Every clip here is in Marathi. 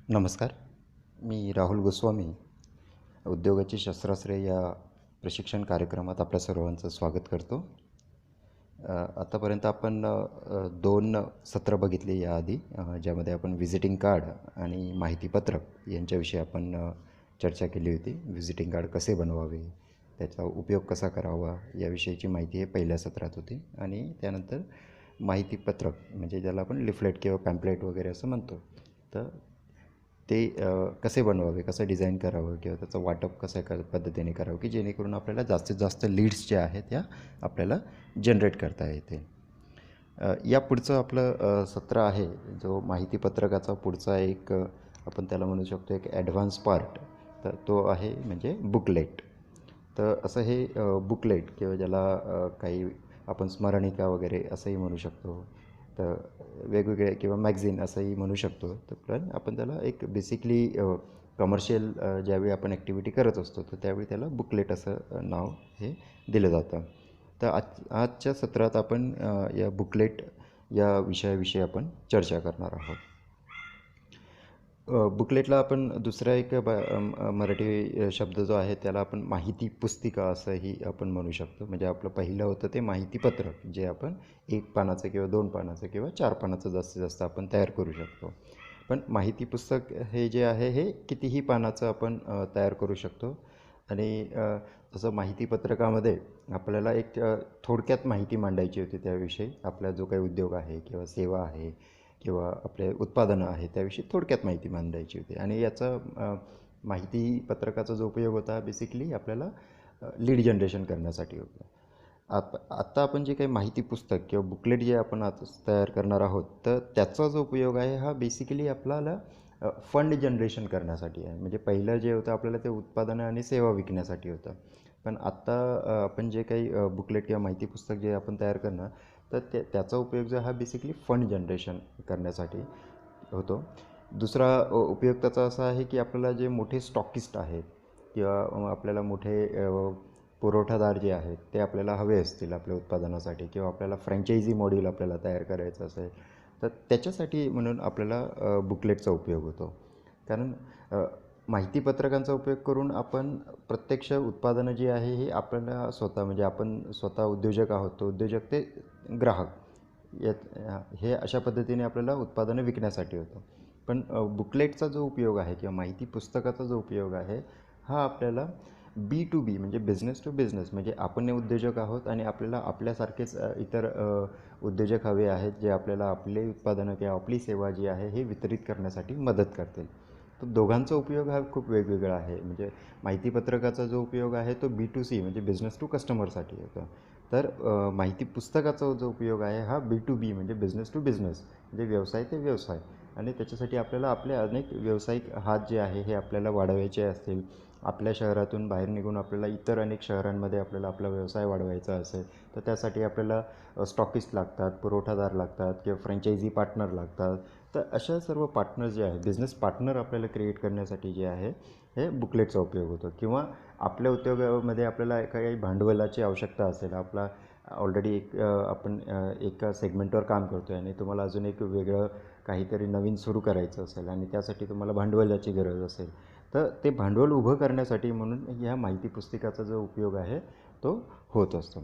नमस्कार. मी राहुल गोस्वामी, उद्योगाची शस्त्रास्त्रे या प्रशिक्षण कार्यक्रमात आपल्या सर्वांचं स्वागत करतो. आतापर्यंत आपण 2 सत्र बघितली याआधी, ज्यामध्ये आपण व्हिजिटिंग कार्ड आणि माहितीपत्रक यांच्याविषयी आपण चर्चा केली होती. व्हिजिटिंग कार्ड कसे बनवावे, त्याचा उपयोग कसा करावा याविषयीची माहिती हे पहिल्या सत्रात होती. आणि त्यानंतर माहितीपत्रक म्हणजे ज्याला आपण लिफलेट किंवा पॅम्पलेट वगैरे असं म्हणतो, तर ते कसे बनवावे, कसं डिझाईन करावं किंवा त्याचं वाटप कसं पद्धतीने करावं की जेणेकरून आपल्याला जास्तीत जास्त लीड्स ज्या आहेत त्या आपल्याला जनरेट करता येते. या पुढचं आपलं सत्र आहे जो माहितीपत्रकाचा पुढचा एक आपण त्याला म्हणू शकतो एक ॲडव्हान्स पार्ट, तर तो आहे म्हणजे बुकलेट. तर असं हे बुकलेट किंवा ज्याला काही आपण स्मरणिका वगैरे असंही म्हणू शकतो, तर वेगवेगळे किंवा मॅगझिन असंही म्हणू शकतो. तर पण आपण त्याला एक बेसिकली कमर्शियल ज्यावेळी आपण ॲक्टिव्हिटी करत असतो तर त्यावेळी त्याला बुकलेट असं नाव हे दिलं जातं. तर आजच्या सत्रात आपण या बुकलेट या विषयाविषयी आपण चर्चा करणार आहोत. बुकलेटला आपण दुसरा एक मराठी शब्द जो आहे त्याला आपण माहिती पुस्तिका असंही आपण म्हणू शकतो. म्हणजे आपलं पहिलं होतं ते माहितीपत्रक, जे आपण 1 पानाचं किंवा 2 पानाचं किंवा 4 पानाचं जास्तीत जास्त आपण तयार करू शकतो. पण माहिती पुस्तक हे जे आहे हे कितीही पानाचं आपण तयार करू शकतो. आणि तसं माहितीपत्रकामध्ये आपल्याला एक थोडक्यात माहिती मांडायची होती त्याविषयी. आपला जो काही उद्योग आहे किंवा सेवा आहे किंवा आपले उत्पादनं आहेत त्याविषयी थोडक्यात माहिती मांडायची होती. आणि याचा माहिती पत्रकाचा जो उपयोग होता बेसिकली आपल्याला लीड जनरेशन करण्यासाठी होता. आत्ता आपण जे काही माहिती पुस्तक किंवा बुकलेट जे आपण आता तयार करणार आहोत, तर त्याचा जो उपयोग आहे हा बेसिकली आपल्याला फंड जनरेशन करण्यासाठी आहे. म्हणजे पहिलं जे होतं आपल्याला ते उत्पादनं आणि सेवा विकण्यासाठी होतं. पण आत्ता आपण जे काही बुकलेट किंवा माहिती पुस्तक जे आपण तयार करणार, तर त्याचा उपयोग जो हा बेसिकली फंड जनरेशन करण्यासाठी होतो. दुसरा उपयोग त्याचा असा आहे की आपल्याला जे मोठे स्टॉकिस्ट आहेत किंवा आपल्याला मोठे पुरवठादार जे आहेत ते आपल्याला हवे असतील आपल्या उत्पादनासाठी, किंवा आपल्याला फ्रँचायझी मॉड्यूल आपल्याला तयार करायचं असेल, तर त्याच्यासाठी म्हणून आपल्याला बुकलेटचा उपयोग होतो. कारण माहितीपत्रकांचा उपयोग करून आपण प्रत्यक्ष उत्पादनं जी आहे ही आपल्याला स्वतः म्हणजे आपण स्वतः उद्योजक आहोत, तो उद्योजक ते ग्राहक हे अशा पद्धतीने आपल्याला उत्पादनं विकण्यासाठी होतं. पण बुकलेटचा जो उपयोग आहे किंवा माहिती पुस्तकाचा जो उपयोग आहे हा आपल्याला B2B म्हणजे बिझनेस टू बिझनेस, म्हणजे आपण उद्योजक आहोत आणि आपल्याला आपल्यासारखेच इतर उद्योजक हवे आहेत जे आपल्याला आपले उत्पादनं किंवा आपली सेवा जी आहे हे वितरित करण्यासाठी मदत करतील. तर दोघांचा उपयोग हा खूप वेगवेगळा आहे. म्हणजे माहितीपत्रकाचा जो उपयोग आहे तो B2C म्हणजे बिझनेस टू कस्टमरसाठी होतो. तर माहिती पुस्तकाचा जो उपयोग आहे हा B2B म्हणजे बिझनेस टू बिझनेस म्हणजे व्यवसाय ते व्यवसाय. आणि त्याच्यासाठी आपल्याला आपले अनेक व्यावसायिक हात जे आहे हे आपल्याला वाढवायचे असतील, आपल्या शहरातून बाहेर निघून आपल्याला इतर अनेक शहरांमध्ये आपल्याला आपला व्यवसाय वाढवायचा असेल, तर त्यासाठी आपल्याला स्टॉकिस्ट लागतात, पुरवठादार लागतात किंवा फ्रँचायझी पार्टनर लागतात. तर अशा सर्व पार्टनर जे आहे, बिझनेस पार्टनर आपल्याला क्रिएट करण्यासाठी जे आहे हे बुकलेटचा उपयोग होतो. किंवा आपल्या उद्योगामध्ये आपल्याला काही भांडवलाची आवश्यकता असेल, आपला ऑलरेडी आपण एका सेगमेंटवर काम करतो आहे आणि तुम्हाला अजून एक वेगळं काहीतरी नवीन सुरू करायचं असेल आणि त्यासाठी तुम्हाला भांडवलाची गरज असेल, तर ते भांडवल उभं करण्यासाठी म्हणून ह्या माहिती पुस्तिकाचा जो उपयोग आहे तो होत असतो.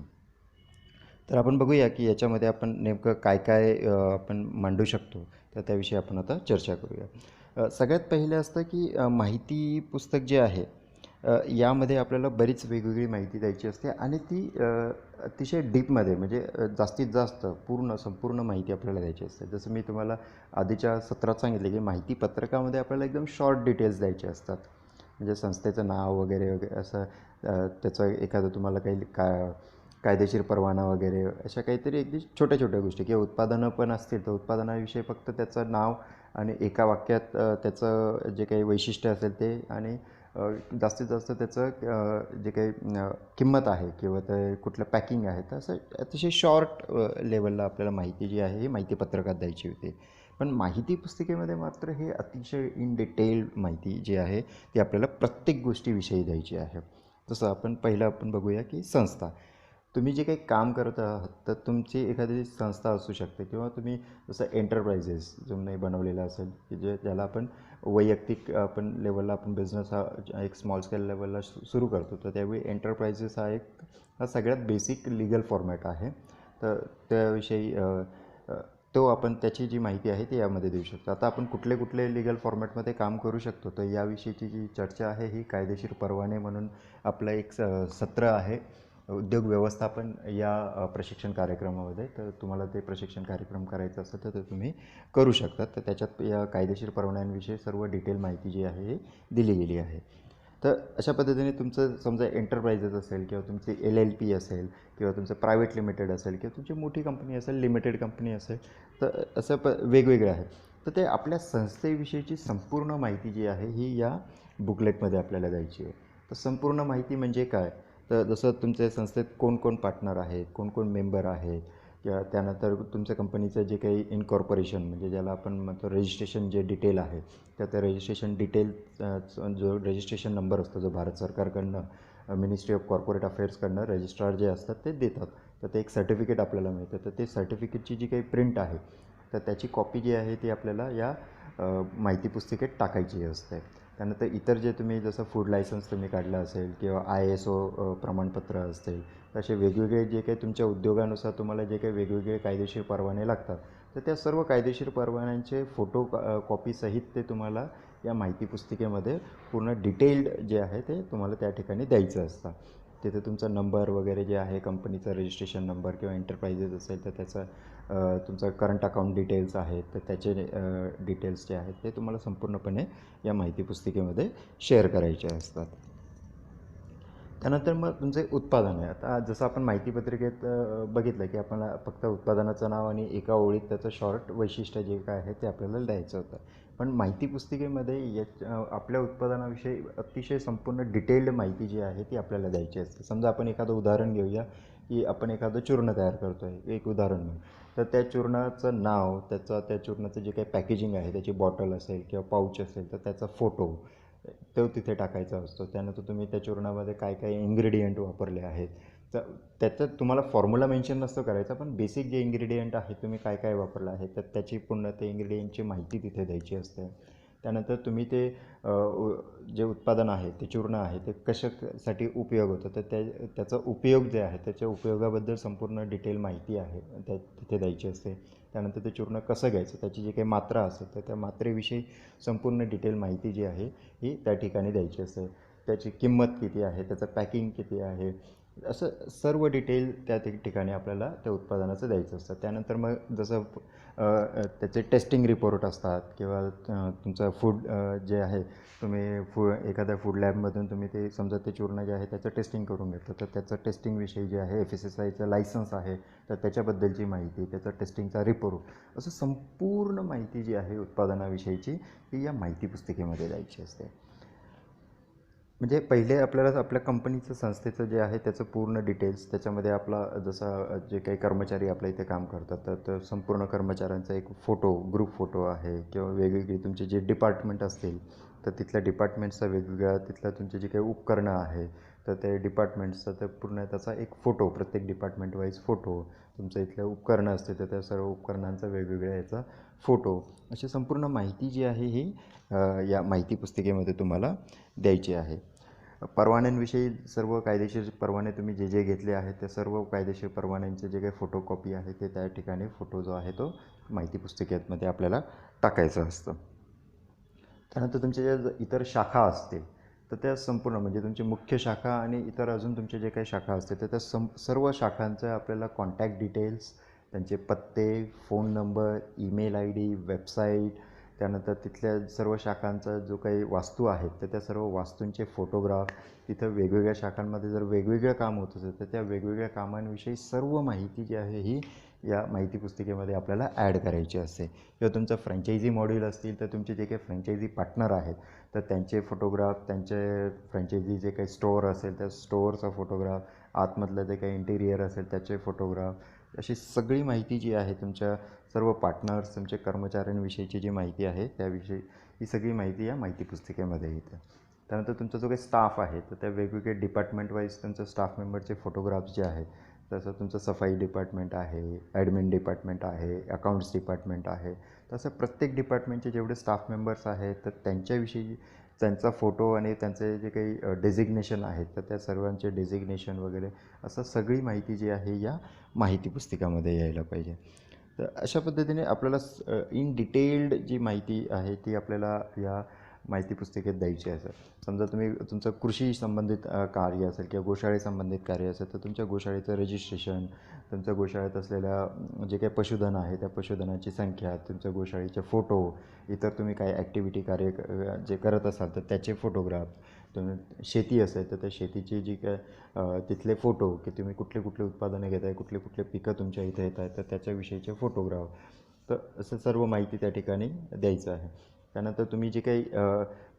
तर आपण बघूया की याच्यामध्ये आपण नेमकं काय काय आपण मांडू शकतो, तर त्याविषयी आपण आता चर्चा करूया. सगळ्यात पहिले असतं की माहिती पुस्तक जे आहे यामध्ये आपल्याला बरीच वेगवेगळी माहिती द्यायची असते आणि ती अतिशय डीपमध्ये म्हणजे जास्तीत जास्त संपूर्ण माहिती आपल्याला द्यायची असते. जसं मी तुम्हाला आधीच्या सत्रात सांगितले की माहिती पत्रकामध्ये आपल्याला एकदम शॉर्ट डिटेल्स द्यायचे असतात. म्हणजे संस्थेचं नाव वगैरे वगैरे असं, त्याचं एखादं तुम्हाला काही कायदेशीर परवाना वगैरे अशा काहीतरी अगदी छोट्या छोट्या गोष्टी, किंवा उत्पादनं पण असतील तर उत्पादनाविषयी फक्त त्याचं नाव आणि एका वाक्यात त्याचं जे काही वैशिष्ट्य असेल ते, आणि जास्तीत जास्त त्याचं जे काही किंमत आहे किंवा ते कुठलं पॅकिंग आहे, तर असं अतिशय शॉर्ट लेवलला आपल्याला माहिती जी आहे ही माहिती पत्रकात द्यायची होती. पण माहिती पुस्तिकेमध्ये मात्र हे अतिशय इन डिटेल माहिती जी आहे ती आपल्याला प्रत्येक गोष्टीविषयी द्यायची आहे. जसं आपण पहिलं बघूया की संस्था. तुम्ही जे काही काम करत आहात तर तुमची एखादी संस्था असू शकते किंवा तुम्ही जसं एंटरप्राइजेस तुम्ही बनवलेलं असेल की ज्याला आपण वैयक्तिक आपण लेवलला आपण बिझनेस हा एक स्मॉल स्केल लेवलला सुरू करतो, तर त्यावेळी एंटरप्राइजेस हा सगळ्यात बेसिक लीगल फॉर्मॅट आहे. तर त्याविषयी तो आपण त्याची जी माहिती आहे ती यामध्ये देऊ शकतो. आता आपण कुठले कुठले लीगल फॉर्मॅटमध्ये काम करू शकतो, तर याविषयीची जी चर्चा आहे ही कायदेशीर परवाने म्हणून आपलं एक सत्र आहे उद्योग व्यवस्थापन या प्रशिक्षण कार्यक्रमामध्ये. तर तुम्हाला ते प्रशिक्षण कार्यक्रम करायचं असेल तर ते तुम्ही करू शकतात. तर त्याच्यात या कायदेशीर परवान्यांविषयी सर्व डिटेल माहिती जी आहे ही दिली गेली आहे. तर अशा पद्धतीने तुमचं समजा एंटरप्राइजेस असेल किंवा तुमची LLP असेल किंवा तुमचं प्रायव्हेट लिमिटेड असेल किंवा तुमची मोठी कंपनी असेल, लिमिटेड कंपनी असेल, तर असं वेगवेगळे आहेत. तर ते आपल्या संस्थेविषयीची संपूर्ण माहिती जी आहे ही या बुकलेटमध्ये आपल्याला द्यायची आहे. तर संपूर्ण माहिती म्हणजे काय, तर जसं तुमच्या संस्थेत कोण कोण पार्टनर आहेत, कोण कोण मेंबर आहेत, किंवा त्यानंतर तुमच्या कंपनीचं जे काही इनकॉर्पोरेशन म्हणजे ज्याला आपण म्हणतो रजिस्ट्रेशन जे डिटेल आहे, तर त्या रजिस्ट्रेशन डिटेल जो रजिस्ट्रेशन नंबर असतो जो भारत सरकारकडनं मिनिस्ट्री ऑफ कॉर्पोरेट अफेअर्सकडनं रजिस्ट्रार जे असतात ते देतात. तर ते एक सर्टिफिकेट आपल्याला मिळतं. तर ते सर्टिफिकेटची जी काही प्रिंट आहे तर त्याची कॉपी जी आहे ती आपल्याला या माहिती पुस्तिकेत टाकायची असते. त्यानंतर इतर जे तुम्ही जसं फूड लायसन्स तुम्ही काढलं असेल किंवा ISO प्रमाणपत्र असतील, असे वेगवेगळे जे काही तुमच्या उद्योगानुसार तुम्हाला जे काही वेगवेगळे कायदेशीर परवाने लागतात, तर त्या सर्व कायदेशीर परवान्यांचे फोटो कॉपीसहित ते तुम्हाला या माहिती पुस्तिकेमध्ये पूर्ण डिटेल्ड जे आहे ते तुम्हाला त्या ठिकाणी द्यायचं असतं. तिथे तुमचा नंबर वगैरे जे आहे कंपनीचा रजिस्ट्रेशन नंबर किंवा एंटरप्राइजेस असेल तर त्याचा तुमचा करंट अकाउंट डिटेल्स आहेत तर त्याचे डिटेल्स जे आहेत ते तुम्हाला संपूर्णपणे या माहिती पुस्तिकेमध्ये शेअर करायचे असतात. त्यानंतर मग तुमचे उत्पादन आहे. आता जसं आपण माहितीपत्रिकेत बघितलं की आपण फक्त उत्पादनाचं नाव आणि एका ओळीत त्याचं शॉर्ट वैशिष्ट्य जे काय आहे ते आपल्याला लिहायचं होतं. पण माहिती पुस्तिकेमध्ये आपल्या उत्पादनाविषयी अतिशय संपूर्ण डिटेल्ड माहिती जी आहे ती आपल्याला द्यायची असते. समजा आपण एखादं उदाहरण घेऊया की आपण एखादं चूर्ण तयार करतो आहे, एक उदाहरण म्हणून. तर त्या चूर्णाचं नाव, त्या चूर्णाचं जे काही पॅकेजिंग आहे, त्याची बॉटल असेल किंवा पाऊच असेल तर त्याचा फोटो तो तिथे टाकायचा असतो. त्यानंतर तुम्ही त्या चूर्णामध्ये काय काय इन्ग्रेडियंट वापरले आहेत, तर त्याच्यात तुम्हाला फॉर्म्युला मेन्शन नसतो करायचा, पण बेसिक जे इन्ग्रेडियंट आहे तुम्ही काय काय वापरलं आहे तर त्याची पूर्ण ते इन्ग्रेडियंटची माहिती तिथे द्यायची असते. त्यानंतर तुम्ही ते जे उत्पादन आहे ते चूर्ण आहे ते कशासाठी उपयोग होतं, तर त्याचा उपयोग जे आहे त्याच्या उपयोगाबद्दल संपूर्ण डिटेल माहिती आहे तिथे द्यायची असते. त्यानंतर ते चूर्ण कसं घ्यायचं, त्याची जी काही मात्रा असेल तर त्या मात्रेविषयी संपूर्ण डिटेल माहिती जी आहे ही त्या ठिकाणी द्यायची असते. त्याची किंमत किती आहे, त्याचं पॅकिंग किती आहे, असं सर्व डिटेल त्या ठिकाणी आपल्याला त्या उत्पादनाचं द्यायचं असतं. त्यानंतर मग जसं त्याचे टेस्टिंग रिपोर्ट असतात किंवा तुमचं फूड जे आहे तुम्ही एखाद्या फूड लॅबमधून तुम्ही ते समजा ते चूर्ण जे आहे त्याचं टेस्टिंग करून घेतलं, तर त्याचं टेस्टिंगविषयी जे आहे FSSAIचं लायसन्स आहे तर त्याच्याबद्दलची माहिती, त्याचा टेस्टिंगचा रिपोर्ट, असं संपूर्ण माहिती जी आहे उत्पादनाविषयीची ती या माहिती पुस्तिकेमध्ये द्यायची असते. म्हणजे पहिले आपल्याला आपल्या कंपनीचं संस्थेचं जे आहे त्याचं पूर्ण डिटेल्स, त्याच्यामध्ये आपला जसा जे काही कर्मचारी आपल्या इथे काम करतात तर संपूर्ण कर्मचाऱ्यांचा एक फोटो, ग्रुप फोटो आहे किंवा वेगवेगळी तुमचे जे डिपार्टमेंट असतील तर तिथल्या डिपार्टमेंटचा वेगवेगळा, तिथल्या तुमचे जे काही उपकरणं आहे तर ते डिपार्टमेंट्सचा तर पूर्ण त्याचा एक फोटो, प्रत्येक डिपार्टमेंट वाईज फोटो, तुमचं इथल्या उपकरणं असते तर त्या सर्व उपकरणांचा वेगवेगळ्या याचा फोटो, अशी संपूर्ण माहिती जी आहे ही या माहिती पुस्तिकेमध्ये तुम्हाला द्यायची आहे. परवान्यांविषयी सर्व कायदेशीर परवाने तुम्ही जे जे घेतले आहेत त्या सर्व कायदेशीर परवान्यांचे जे काही फोटोकॉपी आहे ते त्या ठिकाणी फोटो जो आहे तो माहिती पुस्तिकेमध्ये आपल्याला टाकायचं असतं. त्यानंतर तुमच्या ज्या इतर शाखा असतील तर त्या संपूर्ण म्हणजे तुमची मुख्य शाखा आणि इतर अजून तुमचे जे काही शाखा असतील तर त्या सर्व शाखांचं आपल्याला कॉन्टॅक्ट डिटेल्स, त्यांचे पत्ते, phone number, email ID, website, त्यानंतर तिथल्या सर्व शाखांचा जो काही वास्तू आहेत तर त्या सर्व वास्तूंचे फोटोग्राफ, तिथं वेगवेगळ्या शाखांमध्ये जर वेगवेगळं काम होत असेल तर त्या वेगवेगळ्या कामांविषयी सर्व माहिती जी आहे ही या माहिती पुस्तिकेमध्ये आपल्याला ॲड करायची असते. किंवा तुमचं फ्रँचायझी मॉड्यूल असतील तर तुमचे जे काही फ्रँचायझी पार्टनर आहेत तर त्यांचे फोटोग्राफ, त्यांचे फ्रँचायझी जे काही स्टोअर असेल त्या स्टोअरचा फोटोग्राफ, आतमधलं जे काही इंटिरियर असेल त्याचे फोटोग्राफ, अशी सगळी माहिती जी आहे तुमच्या सर्व पार्टनर्स, तुमचे कर्मचाऱ्यांविषयीची जी माहिती आहे त्याविषयी ही सगळी माहिती या माहिती पुस्तिकेमध्ये येते. त्यानंतर तुमचा जो काही स्टाफ आहे तर त्या वेगवेगळे डिपार्टमेंट वाईज तुमच्या स्टाफ मेंबरचे फोटोग्राफ्स जे आहेत तसं तुमचं सफाई डिपार्टमेंट आहे, ॲडमिन डिपार्टमेंट आहे, अकाउंट्स डिपार्टमेंट आहे. तसं प्रत्येक डिपार्टमेंटचे जेवढे स्टाफ मेंबर्स आहेत तर त्यांच्याविषयी त्यांचा फोटो आणि त्यांचे जे काही डेझिग्नेशन आहेत तर त्या सर्वांचे डेझिग्नेशन वगैरे असं सगळी माहिती जी आहे या माहिती पुस्तिकामध्ये यायला पाहिजे. तर अशा पद्धतीने आपल्याला इन डिटेल्ड जी माहिती आहे ती आपल्याला या माहिती पुस्तिकेत द्यायची आहे. समजा तुम्ही तुमचं कृषी संबंधित कार्य असेल किंवा गोशाळे संबंधित कार्य असेल तर तुमच्या गोशाळेचं रजिस्ट्रेशन, तुमच्या गोशाळेत असलेल्या जे काही पशुधन आहे त्या पशुधनाची संख्या, तुमच्या गोशाळेचे फोटो, इतर तुम्ही काही ॲक्टिव्हिटी कार्य जे करत असाल तर त्याचे फोटोग्राफ, तुम्ही शेती असेल तर त्या शेतीची जी काय तिथले फोटो की तुम्ही कुठले कुठले उत्पादनं घेत आहे, कुठले कुठले पिकं तुमच्या इथे येत आहेत तर त्याच्याविषयीचे फोटोग्राफ, तर असं सर्व माहिती त्या ठिकाणी द्यायचं आहे. त्यानंतर तुम्ही जे काही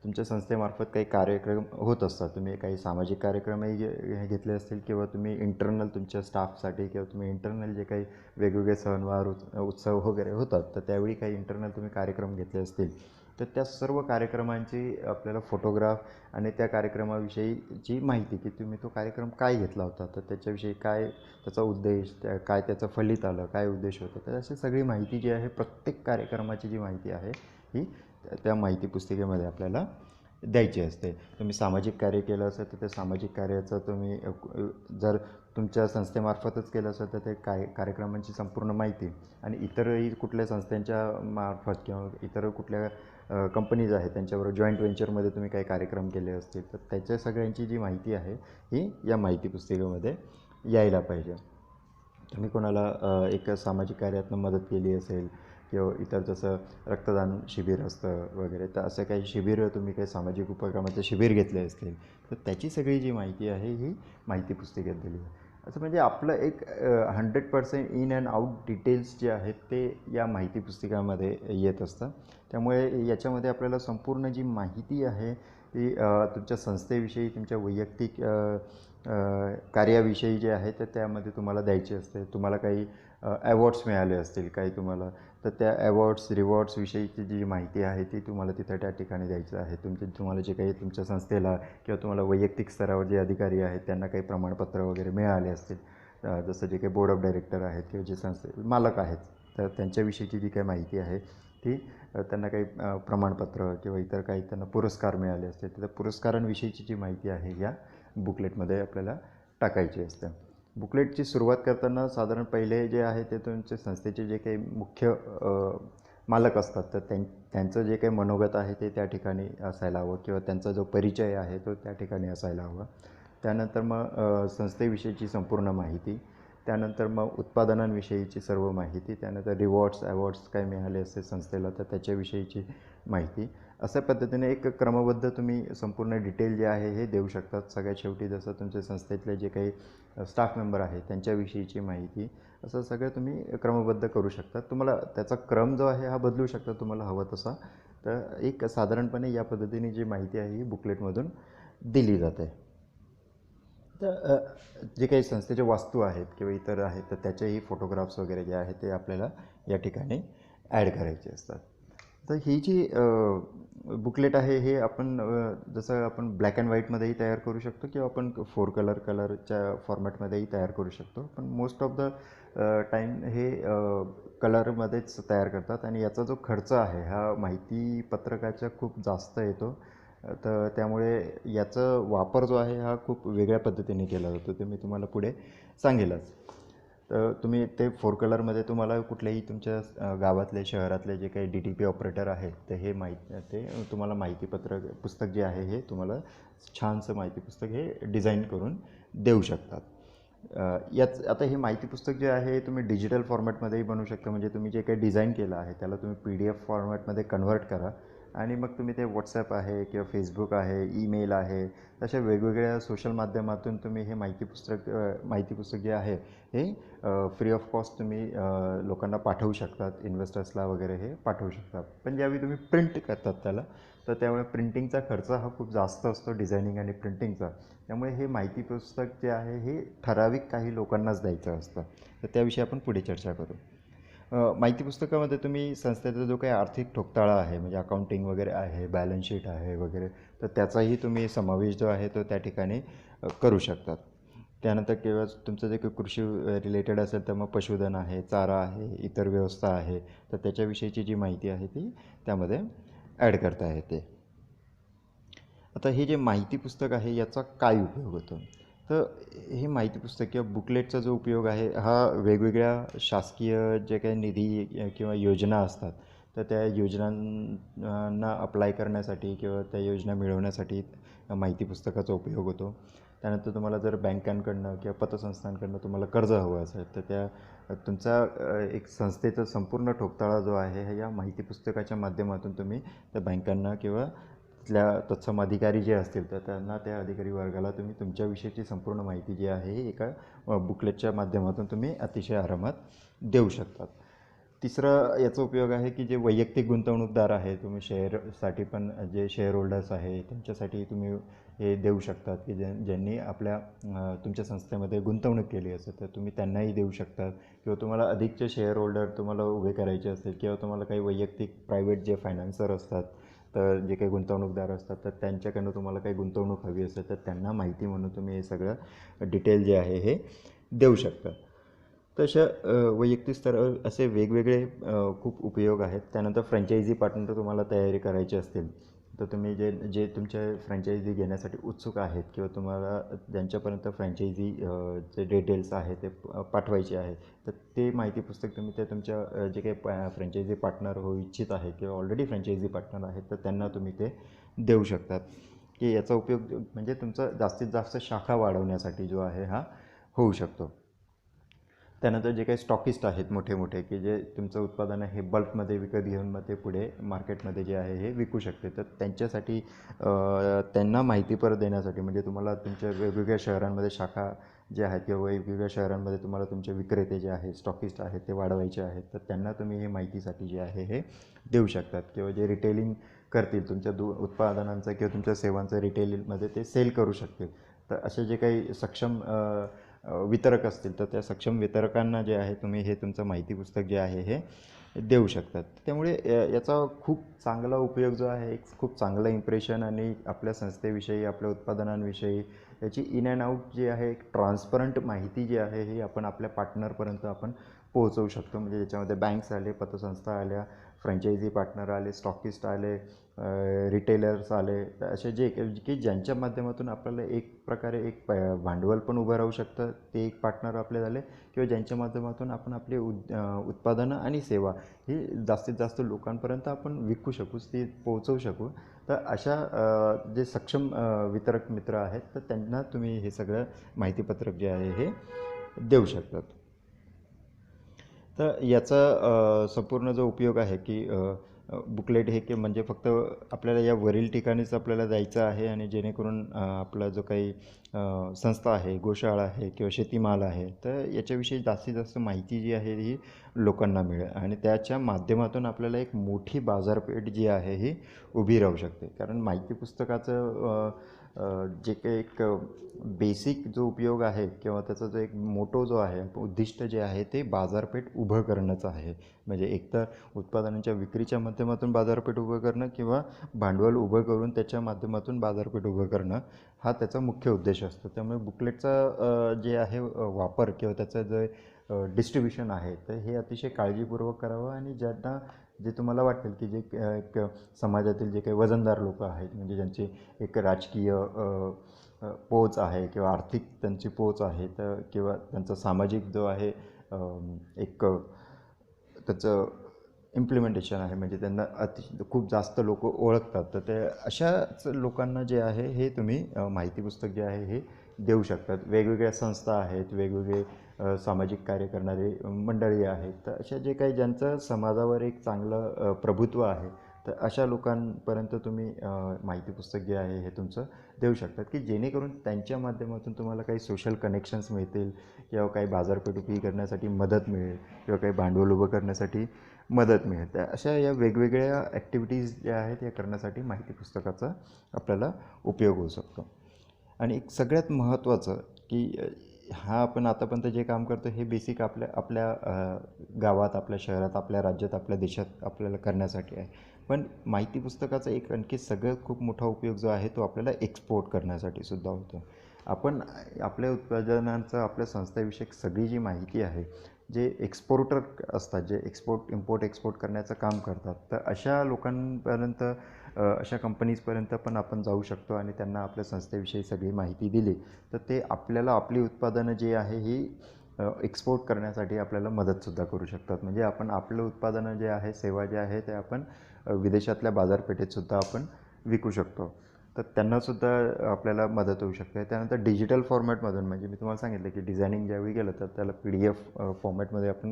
तुमच्या संस्थेमार्फत काही कार्यक्रम होत असतात, तुम्ही काही सामाजिक कार्यक्रमही घेतले असतील किंवा तुम्ही इंटरनल तुमच्या स्टाफसाठी किंवा तुम्ही इंटरनल जे काही वेगवेगळे सणवार उत्सव वगैरे होतात तर त्यावेळी काही इंटरनल तुम्ही कार्यक्रम घेतले असतील तर त्या सर्व कार्यक्रमांची आपल्याला फोटोग्राफ आणि त्या कार्यक्रमाविषयीची माहिती की तुम्ही तो कार्यक्रम काय घेतला होता तर त्याच्याविषयी काय त्याचा उद्देश, काय त्याचं फलित आलं, काय उद्देश होतं, तर अशी सगळी माहिती जी आहे प्रत्येक कार्यक्रमाची जी माहिती आहे ही त्या माहिती पुस्तिकेमध्ये आपल्याला द्यायची असते. तुम्ही सामाजिक कार्य केलं असेल तर त्या सामाजिक कार्याचं तुम्ही जर तुमच्या संस्थेमार्फतच केलं असेल तर ते कार्यक्रमांची संपूर्ण माहिती आणि इतरही कुठल्या संस्थांच्या मार्फत किंवा इतर कुठल्या कंपनीज आहेत त्यांच्याबरोबर जॉईंट व्हेंचरमध्ये तुम्ही काही कार्यक्रम केले असतील तर त्याच्या सगळ्यांची जी माहिती आहे ही या माहिती पुस्तिकेमध्ये यायला पाहिजे. तुम्ही कोणाला एक सामाजिक कार्यातनं मदत केली असेल किंवा इतर जसं रक्तदान शिबिर असतं वगैरे तर असं काही शिबिर तुम्ही काही सामाजिक उपक्रमाचे शिबिर घेतले असतील तर त्याची सगळी जी माहिती आहे ही माहिती पुस्तिकेत दिली आहे. असं म्हणजे आपलं एक 100% इन अँड आउट डिटेल्स जे आहेत ते या माहिती पुस्तिकामध्ये येत असतं. त्यामुळे याच्यामध्ये आपल्याला संपूर्ण जी माहिती आहे ती तुमच्या संस्थेविषयी, तुमच्या वैयक्तिक कार्याविषयी जे आहे तर त्यामध्ये तुम्हाला द्यायची असते. तुम्हाला काही ॲवॉर्ड्स मिळाले असतील काही तुम्हाला तर त्या ॲवॉर्ड्स रिवॉर्ड्सविषयीची जी माहिती आहे ती तुम्हाला तिथं त्या ठिकाणी द्यायचं आहे. तुम्हाला जे काही तुमच्या संस्थेला किंवा तुम्हाला वैयक्तिक स्तरावर जे अधिकारी आहेत त्यांना काही प्रमाणपत्र वगैरे मिळाले असतील जसं जे काही बोर्ड ऑफ डायरेक्टर आहेत किंवा जे संस्थे मालक आहेत तर त्यांच्याविषयीची जी काही माहिती आहे ती त्यांना काही प्रमाणपत्र किंवा इतर काही त्यांना पुरस्कार मिळाले असतील तर त्या पुरस्कारांविषयीची जी माहिती आहे या बुकलेटमध्ये आपल्याला टाकायची असते. बुकलेटची सुरुवात करताना साधारण पहिले जे आहे ते तुमच्या संस्थेचे जे काही मुख्य मालक असतात तर त्यांचं जे काही मनोगत आहे ते त्या ठिकाणी असायला हवं किंवा त्यांचा जो परिचय आहे तो त्या ठिकाणी असायला हवा. त्यानंतर मग संस्थेविषयीची संपूर्ण माहिती, त्यानंतर मग उत्पादनांविषयीची सर्व माहिती, त्यानंतर रिवॉर्ड्स ॲवॉर्ड्स काय मिळाले असते संस्थेला तर त्याच्याविषयीची माहिती. अशा पद्धतीने एक क्रमबद्ध तुम्ही संपूर्ण डिटेल जे आहे हे देऊ शकतात. सगळ्यात शेवटी जसं तुमच्या संस्थेतले जे काही स्टाफ मेंबर आहे त्यांच्याविषयीची माहिती असं सगळं तुम्ही क्रमबद्ध करू शकता. तुम्हाला त्याचा क्रम जो आहे हा बदलू शकता तुम्हाला हवं तसा. तर एक साधारणपणे या पद्धतीने जी माहिती आहे ही बुकलेटमधून दिली जाते. तर जे काही संस्थेच्या वास्तू आहेत किंवा इतर आहेत तर त्याचेही फोटोग्राफ्स वगैरे जे आहेत ते आपल्याला या ठिकाणी ॲड करायचे असतात. तर ही जी बुकलेट आहे हे आपण जसं आपण ब्लॅक अँड व्हाईटमध्येही तयार करू शकतो किंवा आपण 4 कलरच्या फॉर्मॅटमध्येही तयार करू शकतो. पण मोस्ट ऑफ द टाईम हे कलरमध्येच तयार करतात आणि याचा जो खर्च आहे हा माहिती पत्रकाच्या खूप जास्त येतो. तर त्यामुळे याचा वापर जो आहे हा खूप वेगळ्या पद्धतीने केला जातो ते मी तुम्हाला पुढे सांगेलच. तर तुम्ही ते 4 कलरमध्ये तुम्हाला कुठल्याही तुमच्या गावातले शहरातले जे काही DTP ऑपरेटर आहेत तर हे ते तुम्हाला पुस्तक जे आहे हे तुम्हाला छानसं माहिती पुस्तक हे डिझाईन करून देऊ शकतात. आता हे माहिती पुस्तक जे आहे तुम्ही डिजिटल फॉर्मॅटमध्येही बनवू शकता. म्हणजे तुम्ही जे काही डिझाईन केलं आहे त्याला तुम्ही PDF फॉर्मॅटमध्ये कन्व्हर्ट करा आणि मग तुम्ही ते WhatsApp आहे किंवा Facebook आहे, ईमेल आहे, अशा वेगवेगळ्या सोशल माध्यमातून तुम्ही हे माहिती पुस्तक जे आहे हे फ्री ऑफ कॉस्ट तुम्ही लोकांना पाठवू शकतात, इन्व्हेस्टर्सला वगैरे हे पाठवू शकतात. पण ज्यावेळी तुम्ही प्रिंट करतात त्याला तर त्यामुळे प्रिंटिंगचा खर्च हा खूप जास्त असतो, डिझायनिंग आणि प्रिंटिंगचा. त्यामुळे हे माहिती पुस्तक जे आहे हे ठराविक काही लोकांनाच द्यायचं असतं. तर त्याविषयी आपण पुढे चर्चा करू. माहिती पुस्तकामध्ये तुम्ही संस्थेचा जो काही आर्थिक ठोकताळा आहे म्हणजे अकाउंटिंग वगैरे आहे, बॅलन्स शीट आहे वगैरे तर त्याचाही तुम्ही समावेश जो आहे तो त्या ठिकाणी करू शकतात. त्यानंतर किंवा तुमचं जे काही कृषी रिलेटेड असेल तर मग पशुधन आहे, चारा आहे, इतर व्यवस्था आहे, तर त्याच्याविषयीची जी माहिती आहे ती त्यामध्ये ॲड करता येते. आता हे जे माहिती पुस्तक आहे याचा काय उपयोग होतो? तर हे माहिती पुस्तक किंवा बुकलेटचा जो उपयोग आहे हा वेगवेगळ्या शासकीय जे काही निधी किंवा योजना असतात, तर त्या योजनांना अप्लाय करण्यासाठी किंवा त्या योजना मिळवण्यासाठी माहिती पुस्तकाचा उपयोग होतो. त्यानंतर तुम्हाला जर बँकांकडनं किंवा पतसंस्थांकडनं तुम्हाला कर्ज हवं असेल तर तुमचा एक संस्थेचा संपूर्ण ठोकताळा जो आहे हा या माहिती पुस्तकाच्या माध्यमातून तुम्ही त्या बँकांना किंवा तिथल्या तत्सम अधिकारी जे असतील तर त्यांना त्या अधिकारी वर्गाला तुम्ही तुमच्याविषयीची संपूर्ण माहिती जी आहे ही एका बुकलेटच्या माध्यमातून तुम्ही अतिशय आरामात देऊ शकतात. तिसरा याचा उपयोग आहे की जे वैयक्तिक गुंतवणूकदार आहे, तुम्ही शेअरसाठी पण जे शेअर होल्डर्स आहे त्यांच्यासाठी तुम्ही हे देऊ शकतात की ज्यांनी आपल्या तुमच्या संस्थेमध्ये गुंतवणूक केली असेल तर तुम्ही त्यांनाही देऊ शकतात. किंवा तुम्हाला अधिकचे शेअर होल्डर तुम्हाला उभे करायचे असेल किंवा तुम्हाला काही वैयक्तिक प्रायव्हेट जे फायनान्सर असतात, तर जे काही गुंतवणूकदार असतात तर त्यांच्याकडनं तुम्हाला काही गुंतवणूक हवी असेल तर त्यांना माहिती म्हणून तुम्ही हे सगळं डिटेल जे आहे हे देऊ शकता. तशा वैयक्तिक स्तरावर असे वेगवेगळे खूप उपयोग आहेत. त्यानंतर फ्रँचायझी पार्टनर तुम्हाला तयारी करायची असतील तर तुम्ही जे जे तुमच्या फ्रँचायझी घेण्यासाठी उत्सुक आहेत किंवा तुम्हाला ज्यांच्यापर्यंत फ्रँचायझी जे डिटेल्स आहे ते पाठवायचे आहेत तर ते माहिती पुस्तक तुम्ही ते तुमच्या जे काही फ्रँचायझी पार्टनर होऊ इच्छित आहे किंवा ऑलरेडी फ्रँचायझी पार्टनर आहेत तर त्यांना तुम्ही ते देऊ शकतात. की याचा उपयोग म्हणजे तुमचा जास्तीत जास्त शाखा वाढवण्यासाठी जो आहे हा होऊ शकतो. त्यानंतर जे काही स्टॉकिस्ट आहेत मोठे मोठे की जे तुमचं उत्पादन आहे हे बल्कमध्ये विकत घेऊन मग ते पुढे मार्केटमध्ये जे आहे हे विकू शकते, तर त्यांच्यासाठी त्यांना माहिती परत देण्यासाठी म्हणजे तुम्हाला तुमच्या वेगवेगळ्या शहरांमध्ये शाखा जे आहेत किंवा वेगवेगळ्या शहरांमध्ये तुम्हाला तुमचे विक्रेते जे आहेत स्टॉकिस्ट आहेत ते वाढवायचे आहेत, तर त्यांना तुम्ही हे माहितीसाठी जे आहे हे देऊ शकतात. किंवा जे रिटेलिंग करतील तुमच्या उत्पादनांचं किंवा तुमच्या सेवांचं रिटेलमध्ये ते सेल करू शकतील, तर असे जे काही सक्षम वितरक असतील तर त्या सक्षम वितरकांना जे आहे तुम्ही हे तुमचं माहिती पुस्तक जे आहे हे देऊ शकतात. त्यामुळे याचा खूप चांगला उपयोग जो आहे एक खूप चांगलं इम्प्रेशन आणि आपल्या संस्थेविषयी आपल्या उत्पादनांविषयी याची इन अँड आऊट जी आहे एक ट्रान्सपरंट माहिती जी आहे ही आपण आपल्या पार्टनरपर्यंत आपण पोहोचवू शकतो. म्हणजे याच्यामध्ये बँक्स आले, पतसंस्था आल्या, फ्रँचायझी पार्टनर आले, स्टॉकिस्ट आले, रिटेलर्स आले, तर असे जे की ज्यांच्या माध्यमातून आपल्याला एक प्रकारे एक भांडवल पण उभं राहू शकतं, ते एक पार्टनर आपले झाले. किंवा ज्यांच्या माध्यमातून आपण आपले उत्पादनं आणि सेवा ही जास्तीत जास्त लोकांपर्यंत आपण विकू शकू, ती पोहोचवू शकू. तर अशा जे सक्षम वितरक मित्र आहेत तर त्यांना तुम्ही हे सगळं माहितीपत्रक जे आहे हे देऊ शकतात. तर याचा संपूर्ण जो उपयोग आहे की बुकलेट हे की म्हणजे फक्त आपल्याला या वरील ठिकाणीच आपल्याला जायचं आहे आणि जेणेकरून आपला जो काही संस्था आहे, गोशाळा आहे किंवा शेतीमाल आहे तर याच्याविषयी जास्तीत जास्त माहिती जी आहे ही लोकांना मिळेल आणि त्याच्या माध्यमातून आपल्याला एक मोठी बाजारपेठ जी आहे ही उभी राहू शकते. कारण माहिती पुस्तकाचं जे काही एक बेसिक जो उपयोग आहे किंवा त्याचा जो एक मोटो जो आहे उद्दिष्ट जे आहे ते बाजारपेठ उभं करण्याचं आहे. म्हणजे एकतर उत्पादनांच्या विक्रीच्या माध्यमातून बाजारपेठ उभं करणं किंवा भांडवल उभं करून त्याच्या माध्यमातून बाजारपेठ उभं करणं हा त्याचा मुख्य उद्देश असतो. त्यामुळे बुकलेटचा जे आहे वापर किंवा त्याचं जे डिस्ट्रीब्युशन आहे तर हे अतिशय काळजीपूर्वक करावं आणि ज्यांना जे तुम्हाला वाटेल की जे एक समाजातील जे काही वजनदार लोक आहेत म्हणजे ज्यांची एक राजकीय पोच आहे किंवा आर्थिक त्यांची पोच आहे तर किंवा त्यांचा सामाजिक जो आहे एक त्याचं इम्प्लिमेंटेशन आहे म्हणजे त्यांना खूप जास्त लोक ओळखतात, तर ते अशाच लोकांना जे आहे हे तुम्ही माहिती पुस्तक जे आहे हे देऊ शकतात. वेगवेगळ्या संस्था आहेत, वेगवेगळे सामाजिक कार्य करणारे मंडळी आहेत, तर अशा जे काही ज्यांचं समाजावर एक चांगलं प्रभुत्व आहे तर अशा लोकांपर्यंत तुम्ही माहिती पुस्तक जे आहे हे तुमचं देऊ शकतात की जेणेकरून त्यांच्या माध्यमातून तुम्हाला काही सोशल कनेक्शन्स मिळतील किंवा काही बाजारपेठ उभी करण्यासाठी मदत मिळेल किंवा काही भांडवल उभं करण्यासाठी मदत मिळते. अशा या वेगवेगळ्या ॲक्टिव्हिटीज ज्या आहेत या करण्यासाठी माहिती पुस्तकाचा आपल्याला उपयोग होऊ शकतो. आणि एक सगळ्यात महत्त्वाचं की हा आपण आतापर्यंत जे काम करतो हे बेसिक आपल्या आपल्या गावात, आपल्या शहरात, आपल्या राज्यात, आपल्या देशात आपल्याला करण्यासाठी आहे. पण माहिती पुस्तकाचा एक आणखी सगळ्यात खूप मोठा उपयोग जो आहे तो आपल्याला एक्सपोर्ट करण्यासाठी सुद्धा होतो. आपण आपल्या उत्पादनांचं, आपल्या संस्थेविषयक सगळी जी माहिती आहे, जे एक्सपोर्टर असतात, जे इम्पोर्ट एक्सपोर्ट करण्याचं काम करतात, तर अशा लोकांपर्यंत, अशा कंपनीजपर्यंत पण आपण जाऊ शकतो आणि त्यांना आपल्या संस्थेविषयी सगळी माहिती दिली तर ते आपल्याला आपली उत्पादनं जी आहे ही एक्सपोर्ट करण्यासाठी आपल्याला मदतसुद्धा करू शकतात. म्हणजे आपण आपलं उत्पादनं जे आहे, सेवा जे आहे, ते आपण विदेशातल्या बाजारपेठेतसुद्धा आपण विकू शकतो. तर त्यांनासुद्धा आपल्याला मदत होऊ शकते. त्यानंतर डिजिटल फॉर्मॅटमधून, म्हणजे मी तुम्हाला सांगितलं की डिझायनिंग ज्यावेळी केलं तर त्याला PDF फॉर्मॅटमध्ये आपण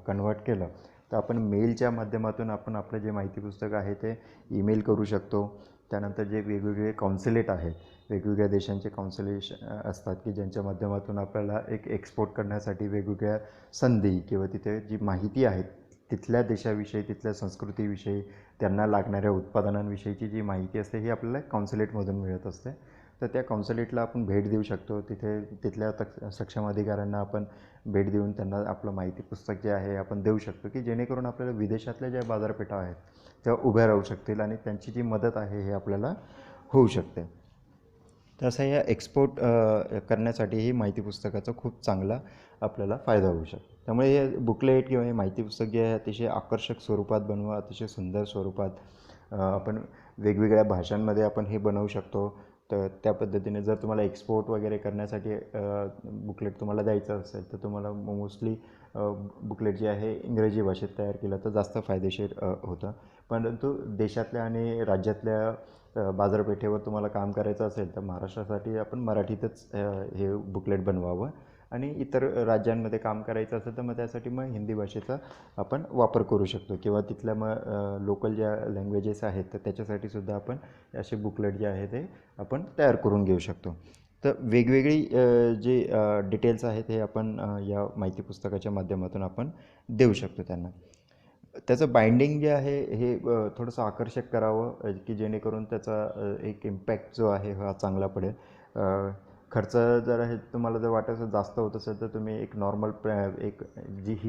कन्वर्ट केलं तर आपण मेलच्या माध्यमातून आपण आपलं जे माहिती पुस्तक आहे ते ईमेल करू शकतो. त्यानंतर जे वेगवेगळे कॉन्सुलेट आहेत, वेगवेगळ्या देशांचे कॉन्सुलेट असतात की ज्यांच्या माध्यमातून आपल्याला एक एक्सपोर्ट करण्यासाठी वेगवेगळ्या संधी किंवा तिथे जी माहिती आहे तिथल्या देशाविषयी, तिथल्या संस्कृतीविषयी, त्यांना लागणाऱ्या उत्पादनांविषयीची जी माहिती असते ही आपल्याला कॉन्सुलेटमधून मिळत असते. तर त्या कॉन्सुलेटला आपण भेट देऊ शकतो. तिथल्या सक्षम अधिकाऱ्यांना आपण भेट देऊन त्यांना आपलं माहिती पुस्तक जे आहे आपण देऊ शकतो की जेणेकरून आपल्याला विदेशातल्या ज्या बाजारपेठा आहेत त्या उभ्या राहू शकतील आणि त्यांची जी मदत आहे हे आपल्याला होऊ शकते. तसं या एक्सपोर्ट करण्यासाठीही माहिती पुस्तकाचा खूप चांगला आपल्याला फायदा होऊ शकतो. त्यामुळे हे बुकलेट किंवा हे माहिती पुस्तक जे आहे अतिशय आकर्षक स्वरूपात बनवा, अतिशय सुंदर स्वरूपात आपण वेगवेगळ्या भाषांमध्ये आपण हे बनवू शकतो. तर त्या पद्धतीने जर तुम्हाला एक्सपोर्ट वगैरे करण्यासाठी बुकलेट तुम्हाला द्यायचं असेल तर तुम्हाला मोस्टली बुकलेट जे आहे इंग्रजी भाषेत तयार केलं तर जास्त फायदेशीर होतं. परंतु देशातल्या आणि राज्यातल्या बाजारपेठेवर तुम्हाला काम करायचं असेल तर महाराष्ट्रासाठी आपण मराठीतच हे बुकलेट बनवावं आणि इतर राज्यांमध्ये काम करायचं असेल तर मग त्यासाठी मग हिंदी भाषेचा आपण वापर करू शकतो किंवा तिथल्या मग लोकल ज्या लँग्वेजेस आहेत तर त्याच्यासाठी सुद्धा आपण असे बुकलेट जे आहे ते आपण तयार करून घेऊ शकतो. तर वेगवेगळी जे डिटेल्स आहेत हे आपण या माहिती पुस्तकाच्या माध्यमातून आपण देऊ शकतो त्यांना. त्याचं बाइंडिंग जे आहे हे थोडंसं आकर्षक करावं की जेणेकरून त्याचा एक इम्पॅक्ट जो आहे हा चांगला पडेल. खर्च जर आहे तुम्हाला जर वाटत असेल जास्त होत असेल तर तुम्ही एक नॉर्मल एक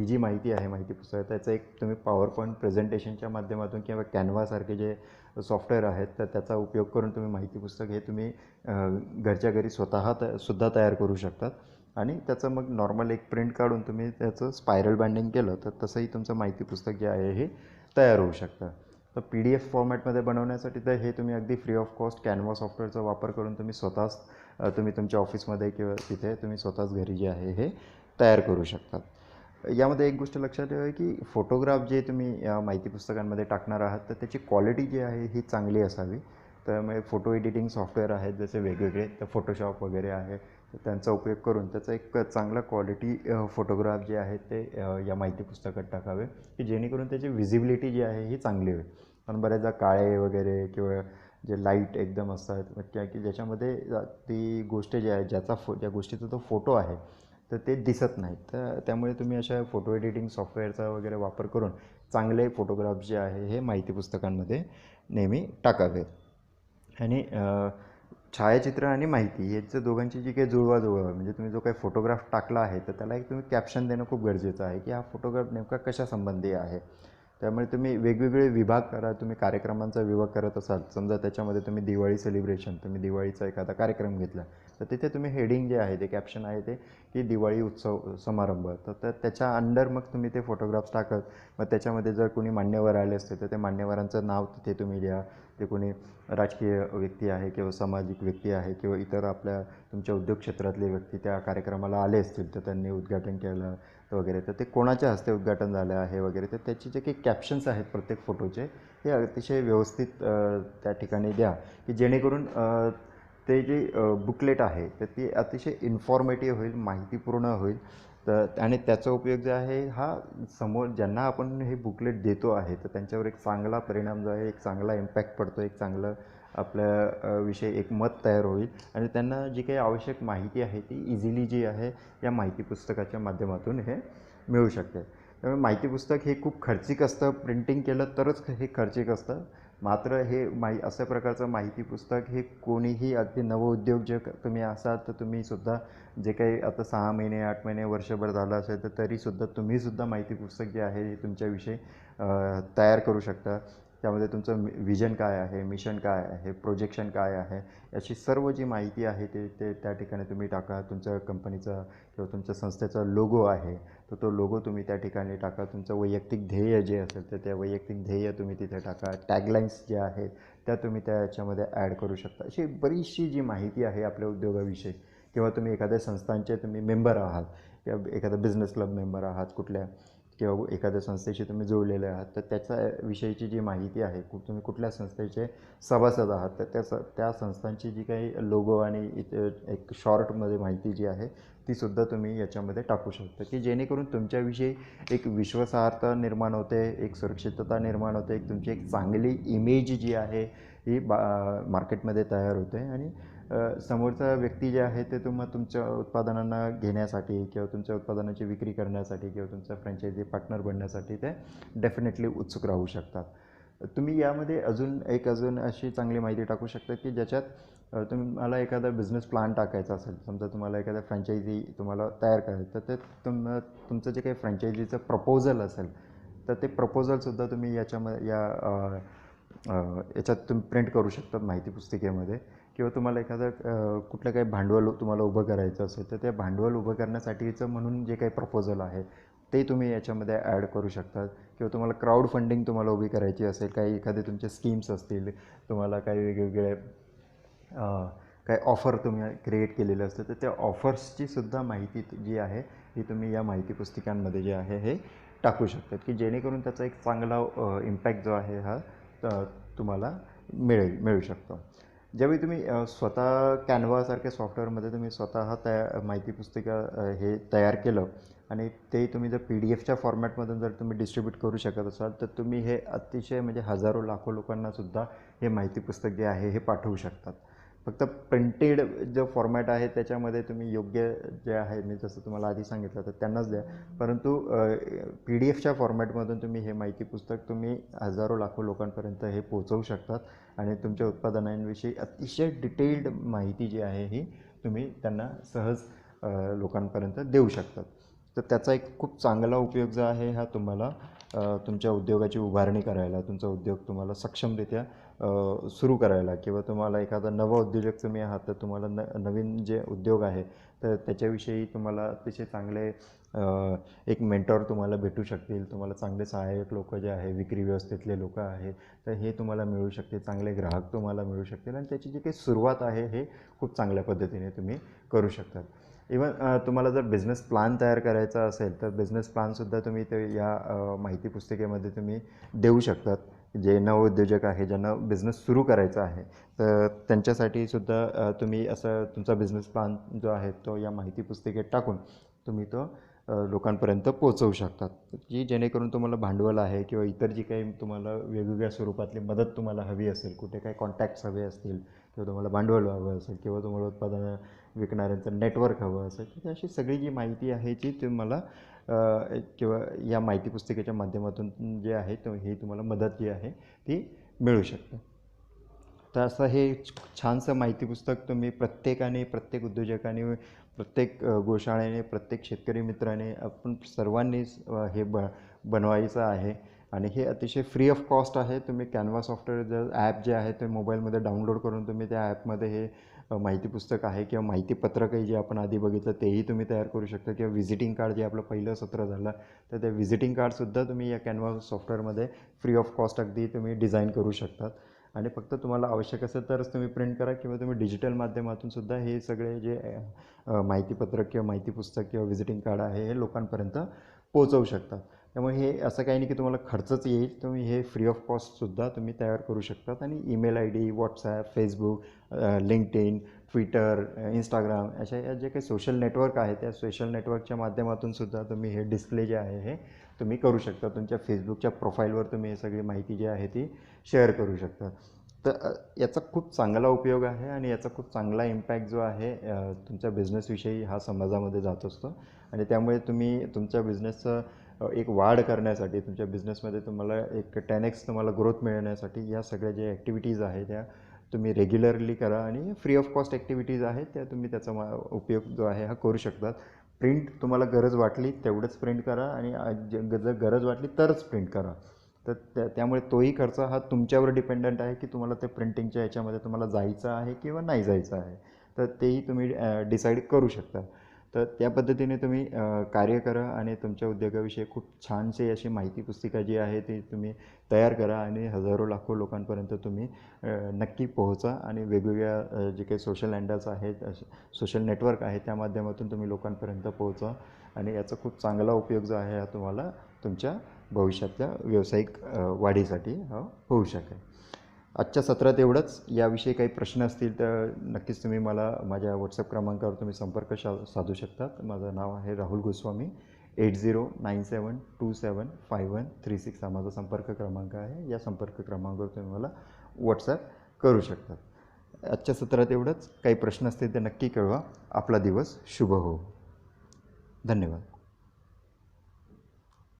जी माहिती आहे माहिती पुस्तक त्याचं एक तुम्ही पॉवर पॉईंट प्रेझेंटेशनच्या माध्यमातून किंवा कॅनव्हासारखे जे सॉफ्टवेअर आहेत तर त्याचा उपयोग करून तुम्ही माहिती पुस्तक हे तुम्ही घरच्या घरी सुद्धा तयार करू शकतात आणि त्याचं मग नॉर्मल एक प्रिंट काढून तुम्ही त्याचं स्पायरल बाइंडिंग केलं तर तसंही तुमचं माहिती पुस्तक जे आहे हे तयार होऊ शकतं. तर PDF फॉर्मॅटमध्ये बनवण्यासाठी तर हे तुम्ही अगदी फ्री ऑफ कॉस्ट कॅनव्हा सॉफ्टवेअरचा वापर करून तुम्ही स्वतःच तुम्ही तुमच्या ऑफिसमध्ये किंवा तिथे तुम्ही स्वतःच घरी जे आहे हे तयार करू शकतात. यामध्ये एक गोष्ट लक्षात ठेवा की फोटोग्राफ जे तुम्ही या माहिती पुस्तकांमध्ये टाकणार आहात तर त्याची क्वालिटी जी आहे ही चांगली असावी. त्यामुळे फोटो एडिटिंग सॉफ्टवेअर आहेत जसे वेगवेगळे, तर फोटोशॉप वगैरे आहे, तर त्यांचा उपयोग करून त्याचा एक चांगला क्वालिटी फोटोग्राफ जे आहेत ते या माहिती पुस्तकात टाकावे की जेणेकरून त्याची विजिबिलिटी जी आहे ही चांगली होईल. कारण बऱ्याचदा काळे वगैरे किंवा जे लाईट एकदम असतात की ज्याच्यामध्ये ती गोष्ट जी आहे ज्या गोष्टीचा तो फोटो आहे तर ते दिसत नाहीत. तर त्यामुळे तुम्ही अशा फोटो एडिटिंग सॉफ्टवेअरचा वगैरे वापर करून चांगले फोटोग्राफ जे आहे हे माहिती पुस्तकांमध्ये नेहमी टाकावे. आणि छायाचित्र आणि माहिती याचं दोघांची जी काही जुळवाजुळव आहे म्हणजे तुम्ही जो काही फोटोग्राफ टाकला आहे तर त्याला एक तुम्ही कॅप्शन देणं खूप गरजेचं आहे की हा फोटोग्राफ नेमका कशासंबंधी आहे. त्यामुळे तुम्ही वेगवेगळे विभाग करा. तुम्ही कार्यक्रमांचा विभाग करत असाल, समजा त्याच्यामध्ये तुम्ही दिवाळी सेलिब्रेशन, तुम्ही दिवाळीचा एखादा कार्यक्रम घेतला तर तिथे तुम्ही हेडिंग जे आहे ते कॅप्शन आहे ते की दिवाळी उत्सव समारंभ, तर त्याच्या अंडर मग तुम्ही ते फोटोग्राफ्स टाकत मग त्याच्यामध्ये जर कोणी मान्यवर आले असते तर त्या मान्यवरांचं नाव तिथे तुम्ही द्या. ते कोणी राजकीय व्यक्ती आहे किंवा सामाजिक व्यक्ती आहे किंवा इतर आपल्या तुमच्या उद्योग क्षेत्रातले व्यक्ती त्या कार्यक्रमाला आले असतील तर त्यांनी उद्घाटन केलं वगैरे तर ते कोणाच्या हस्ते उद्घाटन झालं आहे वगैरे तर त्याचे जे काही कॅप्शन्स आहेत प्रत्येक फोटोचे हे अतिशय व्यवस्थित त्या ठिकाणी द्या की जेणेकरून ते जे बुकलेट आहे तर ती अतिशय इन्फॉर्मेटिव्ह होईल, माहितीपूर्ण होईल. तर आणि त्याचा उपयोग जो आहे हा समोर ज्यांना आपण हे बुकलेट देतो आहे तर त्यांच्यावर एक चांगला परिणाम जो आहे, एक चांगला इम्पॅक्ट पडतो, एक चांगलं आपल्या विषयी एक मत तयार होईल आणि त्यांना जी काही आवश्यक माहिती आहे ती इझिली जी आहे या माहिती पुस्तकाच्या माध्यमातून हे मिळू शकते. त्यामुळे माहिती पुस्तक हे खूप खर्चिक असतं, प्रिंटिंग केलं तरच हे खर्चिक असतं. मात्र हे अशा प्रकारचं माहिती पुस्तक हे कोणीही अगदी नवउद्योग जे तुम्ही असाल तर तुम्हीसुद्धा जे काही आता 6 महिने 8 महिने वर्षभर झालं असेल तर तरीसुद्धा तुम्हीसुद्धा माहिती पुस्तक जे आहे हे तुमच्याविषयी तयार करू शकता. त्यामध्ये तुमचं विजन काय आहे, मिशन काय आहे, प्रोजेक्शन काय आहे, याची सर्व जी माहिती आहे ते त्या ठिकाणी तुम्ही टाका. तुमच्या कंपनीचा किंवा तुमच्या संस्थेचा लोगो आहे तर तो लोगो तुम्ही त्या ठिकाणी टाका. तुमचं वैयक्तिक ध्येय जे असेल तर त्या वैयक्तिक ध्येय तुम्ही तिथे टाका. टॅगलाईन्स ज्या आहेत त्या तुम्ही त्या याच्यामध्ये ॲड करू शकता. अशी बरीचशी जी माहिती आहे आपल्या उद्योगाविषयी, किंवा तुम्ही एखाद्या संस्थांचे तुम्ही मेंबर आहात किंवा एखादा बिझनेस क्लब मेंबर आहात कुठल्या, किंवा एखाद्या संस्थेशी तुम्ही जोडलेले आहात, तर त्याच्याविषयीची जी माहिती आहे, तुम्ही कुठल्या संस्थेचे सभासद आहात, तर त्या संस्थांची जी काही लोगो आणि एक शॉर्टमध्ये माहिती जी आहे तीसुद्धा तुम्ही याच्यामध्ये टाकू शकता, की जेणेकरून तुमच्याविषयी एक विश्वासार्हता निर्माण होते, एक सुरक्षितता निर्माण होते, एक तुमची एक चांगली इमेज जी आहे ही मार्केटमध्ये तयार होते. आणि समोरचा व्यक्ती जे आहे ते तुमच्या उत्पादनांना घेण्यासाठी किंवा तुमच्या उत्पादनाची विक्री करण्यासाठी किंवा तुमचा फ्रँचायझी पार्टनर बनण्यासाठी ते डेफिनेटली उत्सुक राहू शकतात. तुम्ही यामध्ये अजून अशी चांगली माहिती टाकू शकता की ज्याच्यात तुम्हाला एखादा बिझनेस प्लॅन टाकायचा असेल. समजा तुम्हाला एखादा फ्रँचायझी तुम्हाला तयार करायचं, तर ते तुमचं जे काही फ्रँचायझीचं प्रपोजल असेल तर ते प्रपोजलसुद्धा तुम्ही याच्यात तुम्ही प्रिंट करू शकतात माहिती पुस्तिकेमध्ये. किंवा तुम्हाला एखादं कुठलं काही भांडवल तुम्हाला उभं करायचं असेल तर ते भांडवल उभं करण्यासाठीचं म्हणून जे काही प्रपोजल आहे ते तुम्ही याच्यामध्ये ॲड करू शकतात. किंवा तुम्हाला क्राऊड फंडिंग तुम्हाला उभी करायची असेल, काही एखादे तुमचे स्कीम्स असतील, तुम्हाला काही वेगवेगळे काही ऑफर तुम्ही क्रिएट केलेले असते, तर त्या ऑफर्सची सुद्धा माहिती जी आहे ही तुम्ही या माहिती पुस्तिकांमध्ये जे आहे हे टाकू शकतात, की जेणेकरून त्याचा एक चांगला इम्पॅक्ट जो आहे हा तुम्हाला मिळू शकतो. ज्यावेळी तुम्ही स्वतः कॅनव्हासारख्या सॉफ्टवेअरमध्ये तुम्ही स्वतः माहिती पुस्तिका हे तयार केलं आणि ते तुम्ही जर PDF फॉर्मॅटमधून जर तुम्ही डिस्ट्रीब्यूट करू शकत असाल, तर तुम्ही हे अतिशय म्हणजे हजारो लाखो लोकांनासुद्धा हे माहिती पुस्तक जे आहे हे पाठवू शकतात. फक्त प्रिंटेड जो फॉर्मॅट आहे त्याच्यामध्ये तुम्ही योग्य जे आहे, मी जसं तुम्हाला आधी सांगितलं तर त्यांनाच द्या. परंतु PDF फॉर्मॅटमधून तुम्ही हे माहिती पुस्तक तुम्ही हजारो लाखो लोकांपर्यंत हे पोहोचवू शकतात आणि तुमच्या उत्पादनांविषयी अतिशय डिटेल्ड माहिती जी आहे ही तुम्ही त्यांना सहज लोकांपर्यंत देऊ शकतात. तर त्याचा एक खूप चांगला उपयोग जो आहे हा तुम्हाला तुमच्या उद्योगाची उभारणी करायला, तुमचा उद्योग तुम्हाला सक्षमरित्या सुरू करायला, किंवा तुम्हाला एखादा नवा उद्योजक तुम्ही आहात तर तुम्हाला नवीन जे उद्योग आहे तर त्याच्याविषयी तुम्हाला अतिशय चांगले एक मेंटॉर तुम्हाला भेटू शकतील. तुम्हाला चांगले सहाय्यक लोक जे आहे, विक्री व्यवस्थेतले लोक आहेत, तर हे तुम्हाला मिळू शकते. चांगले ग्राहक तुम्हाला मिळू शकतील आणि त्याची जी काही सुरुवात आहे हे खूप चांगल्या पद्धतीने तुम्ही करू शकतात. इवन तुम्हाला जर बिझनेस प्लॅन तयार करायचा असेल तर बिझनेस प्लॅनसुद्धा तुम्ही ते या माहिती पुस्तिकेमध्ये तुम्ही देऊ शकतात. जे नवउद्योजक आहे, ज्यांना बिझनेस सुरू करायचा आहे, तर त्यांच्यासाठी सुद्धा तुम्ही असं तुमचा बिझनेस प्लॅन जो आहे तो या माहिती पुस्तिकेत टाकून तुम्ही तो लोकांपर्यंत पोहोचवू शकतात, की जेणेकरून तुम्हाला भांडवल आहे किंवा इतर जी काही तुम्हाला वेगवेगळ्या स्वरूपातली मदत तुम्हाला हवी असेल, कुठे काही कॉन्टॅक्ट्स हवे असतील किंवा तुम्हाला भांडवल हवं असेल किंवा तुम्हाला उत्पादनं विकणाऱ्यांचं नेटवर्क हवं असेल, तर अशी सगळी जी माहिती आहे ती तुम्हाला किंवा या माहिती पुस्तिकेच्या माध्यमातून जे आहे तो ही तुम्हाला मदत जी आहे ती मिळू शकते. तर असं हे छानसं माहिती पुस्तक तुम्ही प्रत्येकाने, प्रत्येक उद्योजकाने, प्रत्येक गोशाळेने, प्रत्येक शेतकरी मित्राने, आपण सर्वांनीच हे बनवायचं आहे. आणि हे अतिशय फ्री ऑफ कॉस्ट आहे. तुम्ही कॅनव्हा सॉफ्टवेअर जर ॲप जे आहे ते मोबाईलमध्ये डाउनलोड करून तुम्ही त्या ॲपमध्ये हे माहिती पुस्तक आहे किंवा माहिती पत्रकही जे आपण आधी बघितलं तेही तुम्ही तयार करू शकता, किंवा व्हिजिटिंग कार्ड जे आपलं पहिलं सत्र झालं तर ते व्हिजिटिंग कार्डसुद्धा तुम्ही या कॅनव्हा सॉफ्टवेअरमध्ये फ्री ऑफ कॉस्ट अगदी तुम्ही डिझाईन करू शकतात. आणि फक्त तुम्हाला आवश्यक असेल तरच तुम्ही प्रिंट करा, किंवा तुम्ही डिजिटल माध्यमातून सुद्धा हे सगळे जे माहितीपत्रक किंवा माहिती पुस्तक किंवा व्हिजिटिंग कार्ड आहे हे लोकांपर्यंत पोहोचवू शकतात. त्यामुळे हे असं काही नाही की तुम्हाला खर्चच येईल. तुम्ही हे फ्री ऑफ कॉस्टसुद्धा तुम्ही तयार करू शकतात. आणि email ID, WhatsApp, Facebook, LinkedIn, Twitter, Instagram अशा या जे काही सोशल नेटवर्क आहे त्या सोशल नेटवर्कच्या माध्यमातून सुद्धा तुम्ही हे डिस्प्ले जे आहे हे तुम्ही करू शकता. तुमच्या फेसबुकच्या प्रोफाईलवर तुम्ही हे सगळी माहिती जी आहे ती शेअर करू शकता. तर याचा खूप चांगला उपयोग आहे आणि याचा खूप चांगला इम्पॅक्ट जो आहे तुमच्या बिझनेसविषयी हा समाजामध्ये जात असतो. आणि त्यामुळे तुम्ही तुमच्या बिझनेसचं एक वाढ करण्यासाठी, तुमच्या बिझनेसमध्ये तुम्हाला एक 10x तुम्हाला ग्रोथ मिळण्यासाठी या सगळ्या ज्या ॲक्टिव्हिटीज आहेत त्या तुम्ही रेग्युलरली करा. आणि फ्री ऑफ कॉस्ट ॲक्टिव्हिटीज आहेत त्या तुम्ही त्याचा उपयोग जो आहे हा करू शकतात. प्रिंट तुम्हाला गरज वाटली तेवढंच प्रिंट करा, आणि जर गरज वाटली तरच प्रिंट करा. तर त्यामुळे तोही खर्च हा तुमच्यावर डिपेंडंट आहे की तुम्हाला ते प्रिंटिंगच्या ह्याच्यामध्ये तुम्हाला जायचं आहे किंवा नाही जायचं आहे. तर तेही तुम्ही डिसाईड करू शकता. तर त्या पद्धतीने तुम्ही कार्य करा आणि तुमच्या उद्योगाविषयी खूप छानशी अशी माहिती पुस्तिका जी आहे ती तुम्ही तयार करा आणि हजारो लाखो लोकांपर्यंत तुम्ही नक्की पोहोचा आणि वेगवेगळ्या जे काही सोशल हँडल्स आहेत, सोशल नेटवर्क आहे, त्या माध्यमातून तुम्ही लोकांपर्यंत पोहोचा आणि याचा खूप चांगला उपयोग जो आहे हा तुम्हाला तुमच्या भविष्यातल्या व्यावसायिक वाढीसाठी होऊ शकेल. आजच्या सत्रात एवढंच. याविषयी काही प्रश्न असतील तर नक्कीच तुम्ही मला माझ्या व्हॉट्सअप क्रमांकावर तुम्ही संपर्क साधू शकतात. माझं नाव आहे राहुल गोस्वामी. 8097275136 हा माझा संपर्क क्रमांक आहे. या संपर्क क्रमांकावर तुम्ही मला व्हॉट्सॲप करू शकतात. आजच्या सत्रात एवढंच. काही प्रश्न असतील तर नक्की कळवा. आपला दिवस शुभ हो. धन्यवाद.